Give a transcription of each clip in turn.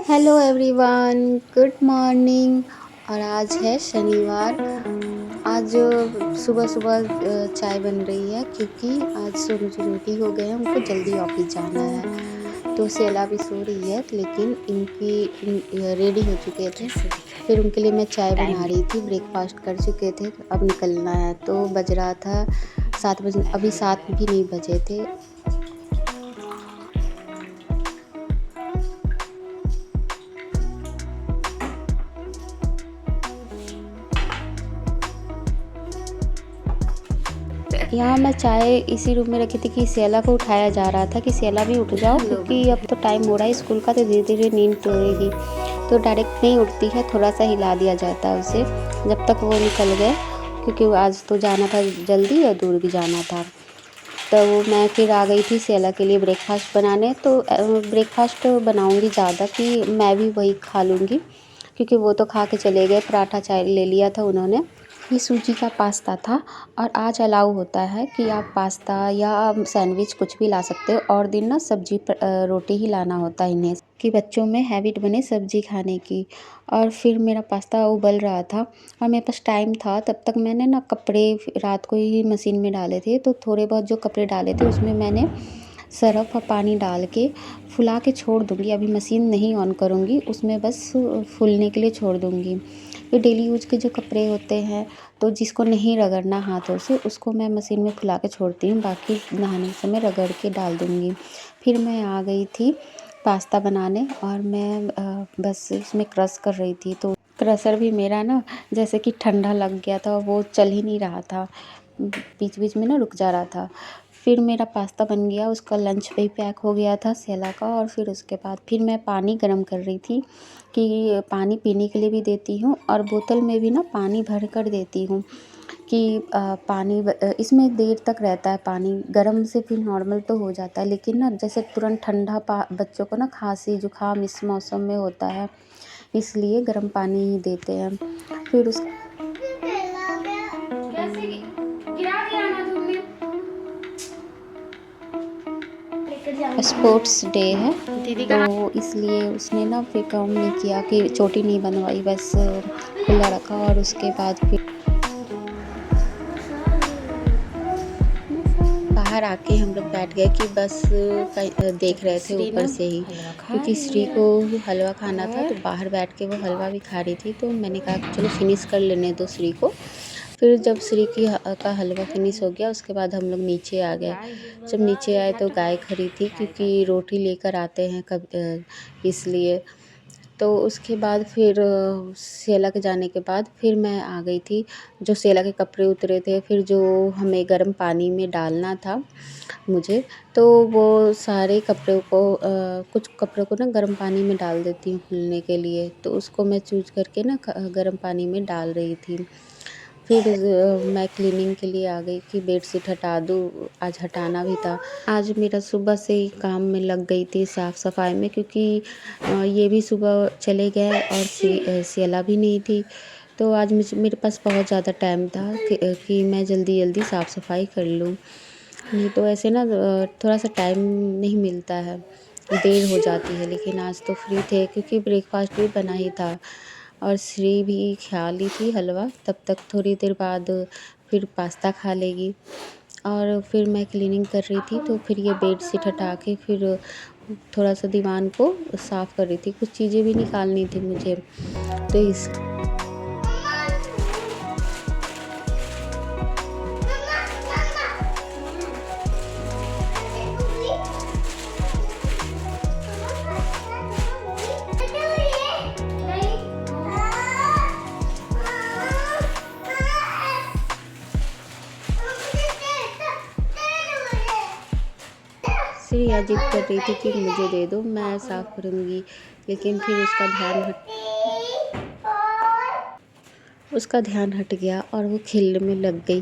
Hello everyone, good morning. और आज है शनिवार। आज सुबह सुबह चाय बन रही है क्योंकि आज सोनू जी रेडी हो गए हैं, उनको जल्दी ऑफिस जाना है। तो सेला भी सो रही है, लेकिन रेडी हो चुके थे। फिर उनके लिए मैं चाय बना रही थी, ब्रेकफास्ट कर चुके थे, अब निकलना है। तो बज रहा था 7 बजे, अभी 7 भी नहीं बजे थे। यहाँ मैं चाय इसी रूम में रखी थी कि सेला को उठाया जा रहा था कि सेला भी उठ जाओ, क्योंकि अब तो टाइम हो रहा है स्कूल का, तो धीरे धीरे नींद टूटेगी। तो डायरेक्ट नहीं उठती है, थोड़ा सा हिला दिया जाता है उसे जब तक वो निकल गए, क्योंकि आज तो जाना था जल्दी और दूर भी जाना था। तो मैं फिर आ गई थी सेला के लिए ब्रेकफास्ट बनाने। तो ब्रेकफास्ट बनाऊँगी ज़्यादा कि मैं भी वही खा लूँगी, क्योंकि वो तो खा के चले गए, पराठा चाय ले लिया था उन्होंने। ये सूजी का पास्ता था। और आज अलाउ होता है कि आप पास्ता या सैंडविच कुछ भी ला सकते हो, और दिन ना सब्जी रोटी ही लाना होता है इन्हें, कि बच्चों में हैबिट बने सब्जी खाने की। और फिर मेरा पास्ता उबल रहा था और मेरे पास टाइम था, तब तक मैंने ना कपड़े रात को ही मशीन में डाले थे। तो थोड़े बहुत जो कपड़े डाले थे उसमें मैंने सरफ़ और पानी डाल के फुला के छोड़ दूँगी। अभी मशीन नहीं ऑन करूँगी, उसमें बस फूलने के लिए छोड़ दूँगी। फिर डेली यूज़ के जो कपड़े होते हैं, तो जिसको नहीं रगड़ना हाथों से, उसको मैं मशीन में फुला के छोड़ती हूँ, बाकी नहाने समय रगड़ के डाल दूँगी। फिर मैं आ गई थी पास्ता बनाने, और मैं बस उसमें क्रश कर रही थी। तो क्रशर भी मेरा ना जैसे कि ठंडा लग गया था, वो चल ही नहीं रहा था, बीच बीच में ना रुक जा रहा था। फिर मेरा पास्ता बन गया, उसका लंच भी पैक हो गया था सेला का। और फिर उसके बाद फिर मैं पानी गर्म कर रही थी कि पानी पीने के लिए भी देती हूँ, और बोतल में भी ना पानी भर कर देती हूँ कि पानी इसमें देर तक रहता है। पानी गर्म से फिर नॉर्मल तो हो जाता है, लेकिन ना जैसे तुरंत ठंडा बच्चों को ना खांसी जुकाम इस मौसम में होता है, इसलिए गर्म पानी ही देते हैं। फिर उस स्पोर्ट्स डे है, तो इसलिए उसने ना फिर काम नहीं किया कि चोटी नहीं बनवाई, बस खुला रखा। और उसके बाद फिर बाहर आके हम लोग बैठ गए कि बस देख रहे थे ऊपर से ही, क्योंकि श्री को हलवा खाना था, तो बाहर बैठ के वो हलवा भी खा रही थी। तो मैंने कहा चलो फिनिश कर लेने दो श्री को। फिर जब श्री का हलवा फिनिश हो गया, उसके बाद हम लोग नीचे आ गए। जब नीचे आए तो गाय खड़ी थी, क्योंकि रोटी लेकर आते हैं इसलिए। तो उसके बाद फिर सेला के जाने के बाद फिर मैं आ गई थी। जो सेला के कपड़े उतरे थे, फिर जो हमें गर्म पानी में डालना था मुझे, तो वो सारे कपड़ों को कुछ कपड़ों को ना गर्म पानी में डाल देती हूँ फूलने के लिए। तो उसको मैं चूज़ करके ना गर्म पानी में डाल रही थी। फिर मैं क्लीनिंग के लिए आ गई कि बेडशीट हटा दूँ, आज हटाना भी था। आज मेरा सुबह से ही काम में लग गई थी साफ़ सफाई में, क्योंकि ये भी सुबह चले गए और सेला भी नहीं थी। तो आज मेरे पास बहुत ज़्यादा टाइम था कि मैं जल्दी जल्दी साफ़ सफाई कर लूँ। नहीं तो ऐसे ना थोड़ा सा टाइम नहीं मिलता है, देर हो जाती है। लेकिन आज तो फ्री थे, क्योंकि ब्रेकफास्ट भी बना ही था, और श्री भी खा ली थी हलवा। तब तक थोड़ी देर बाद फिर पास्ता खा लेगी। और फिर मैं क्लीनिंग कर रही थी, तो फिर ये बेडशीट हटा के फिर थोड़ा सा दीवान को साफ़ कर रही थी, कुछ चीज़ें भी निकालनी थी मुझे। तो इस श्री जिद कर रही थी कि मुझे दे दो, मैं साफ़ करूँगी। लेकिन फिर उसका ध्यान हट गया और वो खेलने में लग गई।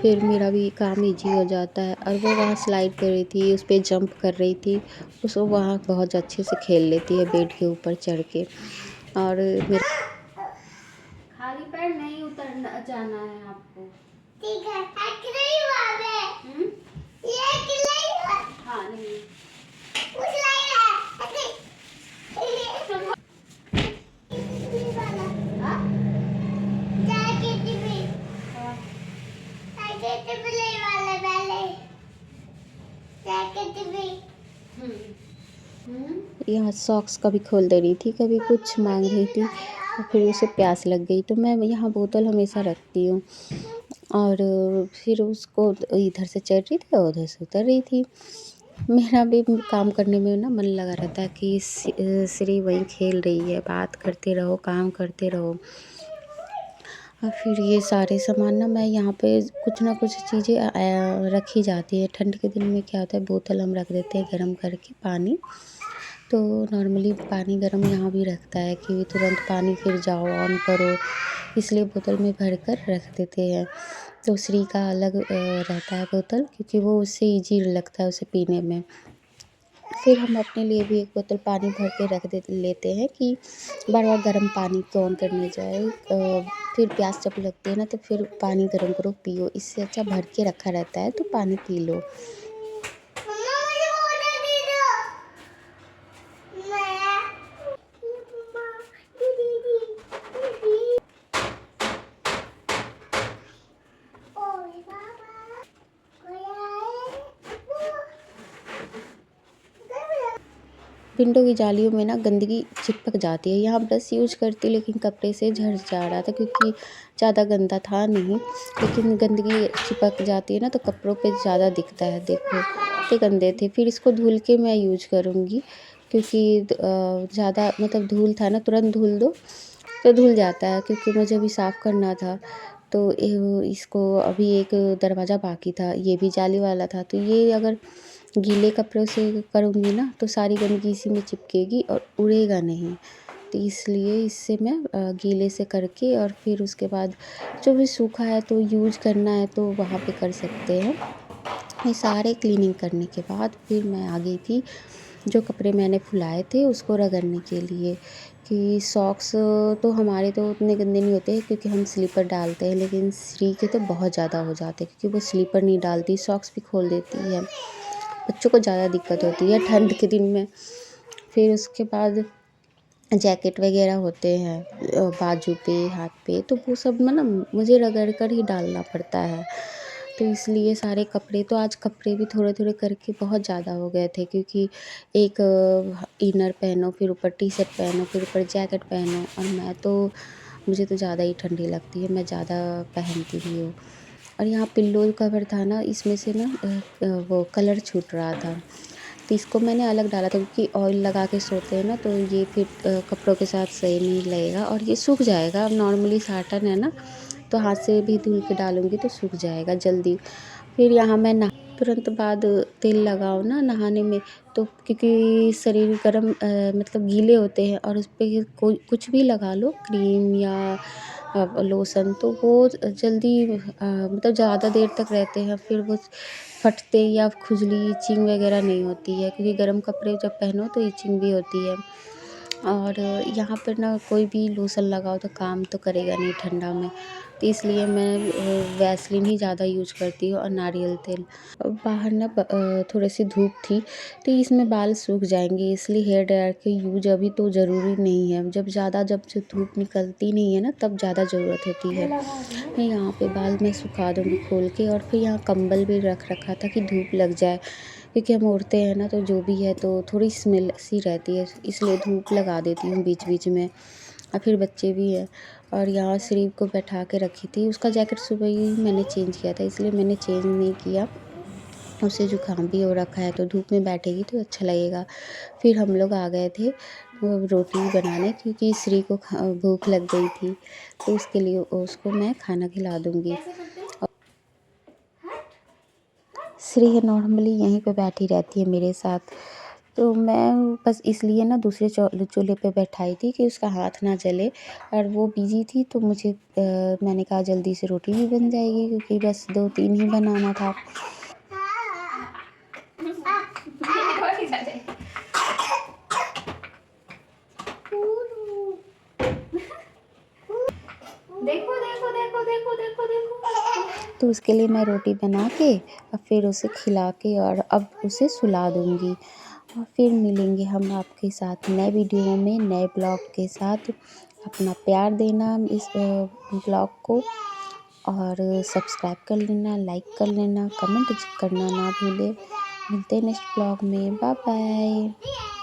फिर मेरा भी काम ईजी हो जाता है। और वो वहाँ स्लाइड कर रही थी, उस पे जंप कर रही थी, उसको वहाँ बहुत अच्छे से खेल लेती है बेड के ऊपर चढ़ के। और मेरा खाली पैर नहीं उतरना जाना है आपको, ठीक है? हाँ नहीं यहाँ सॉक्स कभी खोल दे रही थी, कभी कुछ मांग रही थी, और फिर उसे प्यास लग गई। तो मैं यहाँ बोतल हमेशा रखती हूँ, और फिर उसको इधर से चढ़ रही थी और उधर से उतर रही थी। मेरा भी काम करने में ना मन लगा रहता है कि श्री वहीं खेल रही है, बात करते रहो, काम करते रहो। और फिर ये सारे सामान ना मैं यहाँ पे कुछ ना कुछ चीज़ें रखी जाती है। ठंड के दिन में क्या होता है, बोतल हम रख देते हैं गर्म करके पानी। तो नॉर्मली पानी गर्म यहाँ भी रखता है कि तुरंत पानी फिर जाओ ऑन करो, इसलिए बोतल में भर कर रख देते हैं। तो श्री का अलग रहता है बोतल, क्योंकि वो उससे ईजी लगता है उसे पीने में। फिर हम अपने लिए भी एक बोतल पानी भर के रख लेते हैं कि बार बार गर्म पानी कौन करने जाए। फिर प्यास जब लगती है ना तो फिर पानी गर्म करो पियो, इससे अच्छा भर के रखा रहता है तो पानी पी लो। विंडो की जालियों में ना गंदगी चिपक जाती है। यहाँ ब्रश यूज करती लेकिन कपड़े से झड़ जा रहा था, क्योंकि ज़्यादा गंदा था नहीं, लेकिन गंदगी चिपक जाती है ना तो कपड़ों पे ज़्यादा दिखता है। देखो इतने गंदे थे। फिर इसको धुल के मैं यूज करूँगी, क्योंकि ज़्यादा मतलब धूल था ना, तुरंत धुल दो तो धुल जाता है, क्योंकि मुझे अभी साफ़ करना था। तो इसको अभी एक दरवाज़ा बाकी था, ये भी जाली वाला था, तो ये अगर गीले कपड़ों से करूँगी ना तो सारी गंदगी इसी में चिपकेगी और उड़ेगा नहीं। तो इसलिए इससे मैं गीले से करके और फिर उसके बाद जो भी सूखा है तो यूज करना है तो वहाँ पे कर सकते हैं। ये सारे क्लीनिंग करने के बाद फिर मैं आ गई थी जो कपड़े मैंने फुलाए थे उसको रगड़ने के लिए। कि सॉक्स तो हमारे तो उतने गंदे नहीं होते क्योंकि हम स्लीपर डालते हैं, लेकिन श्री के तो बहुत ज़्यादा हो जाते हैं क्योंकि वो स्लीपर नहीं डालती, सॉक्स भी खोल देती है। बच्चों को ज़्यादा दिक्कत होती है ठंड के दिन में। फिर उसके बाद जैकेट वगैरह होते हैं बाजू पे, हाथ पे, तो वो सब में ना मुझे रगड़ कर ही डालना पड़ता है। तो इसलिए सारे कपड़े तो आज कपड़े भी थोड़े थोड़े करके बहुत ज़्यादा हो गए थे, क्योंकि एक इनर पहनो, फिर ऊपर टी शर्ट पहनो, फिर ऊपर जैकेट पहनो, और मुझे तो ज़्यादा ही ठंडी लगती है, मैं ज़्यादा पहनती भी हूँ। और यहाँ पिल्लो कवर था ना, इसमें से ना वो कलर छूट रहा था, तो इसको मैंने अलग डाला था, क्योंकि ऑयल लगा के सोते हैं ना तो ये फिर कपड़ों के साथ सही नहीं लगेगा और ये सूख जाएगा। अब नॉर्मली साटन है ना तो हाथ से भी धुल के डालूँगी तो सूख जाएगा जल्दी। फिर यहाँ मैं तुरंत बाद तेल लगाओ ना नहाने में, तो क्योंकि शरीर गर्म मतलब गीले होते हैं और उस पे कोई कुछ भी लगा लो क्रीम या लोशन, तो वो जल्दी मतलब ज़्यादा देर तक रहते हैं, फिर वो फटते या खुजली इचिंग वगैरह नहीं होती है, क्योंकि गर्म कपड़े जब पहनो तो इचिंग भी होती है। और यहाँ पर ना कोई भी लोशन लगाओ तो काम तो करेगा नहीं ठंडा में, तो इसलिए मैं वैसलीन ही ज़्यादा यूज करती हूँ और नारियल तेल। बाहर ना थोड़ी सी धूप थी तो इसमें बाल सूख जाएंगे, इसलिए हेयर ड्रायर के यूज अभी तो ज़रूरी नहीं है। जब से धूप निकलती नहीं है ना तब ज़्यादा ज़रूरत होती है। मैं यहाँ पे बाल मैं सुखा दूँगी खोल के, और फिर यहाँ कंबल भी रख रखा था कि धूप लग जाए, क्योंकि हम ओढ़ते हैं ना तो जो भी है तो थोड़ी स्मेल सी रहती है, इसलिए धूप लगा देती हूँ बीच बीच में। और फिर बच्चे भी हैं, और यहाँ श्री को बैठा के रखी थी, उसका जैकेट सुबह ही मैंने चेंज किया था इसलिए मैंने चेंज नहीं किया। उसे जुकाम भी हो रखा है तो धूप में बैठेगी तो अच्छा लगेगा। फिर हम लोग आ गए थे रोटी बनाने, क्योंकि श्री को भूख लग गई थी, तो उसके लिए उसको मैं खाना खिला दूँगी। श्री नॉर्मली यहीं पे बैठी रहती है मेरे साथ, तो मैं बस इसलिए ना दूसरे चूल्हे पे बैठाई थी कि उसका हाथ ना जले, और वो बिज़ी थी तो मैंने कहा जल्दी से रोटी भी बन जाएगी, क्योंकि बस 2-3 ही बनाना था। देखो देखो देखो देखो देखो देखो, तो उसके लिए मैं रोटी बना के और फिर उसे खिला के और अब उसे सुला दूँगी। और फिर मिलेंगे हम आपके साथ नए वीडियो में नए ब्लॉग के साथ। अपना प्यार देना इस ब्लॉग को, और सब्सक्राइब कर लेना, लाइक कर लेना, कमेंट करना ना भूलें। मिलते हैं नेक्स्ट ब्लॉग में, बाय बाय।